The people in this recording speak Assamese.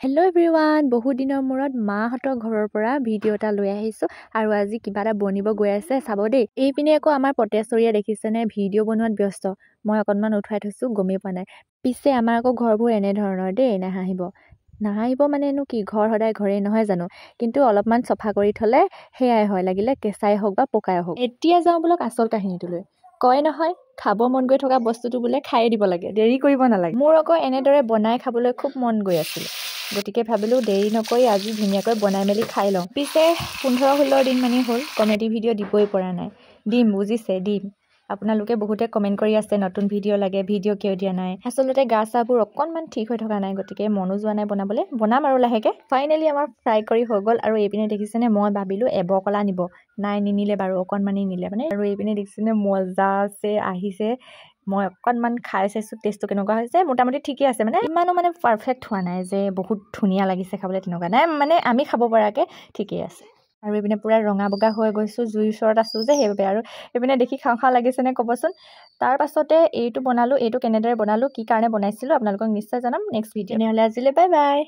হেল্ল' এভৰিৱান, বহুত দিনৰ মূৰত মাহঁতৰ ঘৰৰ পৰা ভিডিঅ' এটা লৈ আহিছোঁ আৰু আজি কিবা এটা বনিব গৈ আছে চাব দেই। এইপিনে আকৌ আমাৰ পটেশ্বৰীয়ে দেখিছেনে ভিডিঅ' বনোৱাত ব্যস্ত। মই অকণমান উঠুৱাই থৈছোঁ, গমেই পোৱা নাই। পিছে আমাৰ আকৌ ঘৰবোৰ এনেধৰণৰ দেই, নাহাঁহিব মানেনো কি, ঘৰ সদায় ঘৰেই নহয় জানো, কিন্তু অলপমান চফা কৰি থ'লে সেয়াই হয়, লাগিলে কেঁচাই হওক বা পকাই হওক। এতিয়া যাওঁ বোলক আচল কাহিনীটোলৈ। কয় নহয়, খাব মন গৈ থকা বস্তুটো বোলে খায়ে দিব লাগে, দেৰি কৰিব নালাগে। মোৰ আকৌ এনেদৰে বনাই খাবলৈ খুব মন গৈ আছিল, গতিকে ভাবিলোঁ দেৰি নকৰি আজি ধুনীয়াকৈ বনাই মেলি খাই লওঁ। পিছে 15-16 দিন মানেই হ'ল কমেডি ভিডিঅ' দিবই পৰা নাই। দিম বুজিছে, দিম। আপোনালোকে বহুতে কমেণ্ট কৰি আছে নতুন ভিডিঅ' লাগে, ভিডিঅ' কিয় দিয়া নাই। আচলতে গা চাবোৰ অকণমান ঠিক হৈ থকা নাই, গতিকে মনো যোৱা নাই বনাবলৈ। বনাম আৰু লাহেকৈ। ফাইনেলি আমাৰ ফ্ৰাই কৰি হৈ গ'ল আৰু এইপিনে দেখিছেনে, মই ভাবিলোঁ এবকলা নিব, নাই নিনিলে বাৰু, অকণমানেই নিলে মানে। আৰু এইপিনে দেখিছেনে মজা আছে, আহিছে। মই অকণমান খাই চাইছোঁ টেষ্টটো কেনেকুৱা হৈছে। মোটামুটি ঠিকেই আছে, মানে ইমানো মানে পাৰফেক্ট হোৱা নাই যে বহুত ধুনীয়া লাগিছে খাবলৈ, তেনেকুৱা নাই, মানে আমি খাব পৰাকৈ ঠিকেই আছে। আৰু এইপিনে পূৰা ৰঙা বগা হৈ গৈছোঁ, জুইৰ ওচৰত আছোঁ যে সেইবাবে। আৰু এইপিনে দেখি খাওঁ খাওঁ লাগিছেনে ক'বচোন। তাৰ পাছতে এইটো বনালোঁ, এইটো কেনেদৰে বনালোঁ, কি কাৰণে বনাইছিলোঁ আপোনালোকক নিশ্চয় জনাম নেক্সট ভিডিঅ'। তেনেহ'লে আজিলৈ বাই বাই।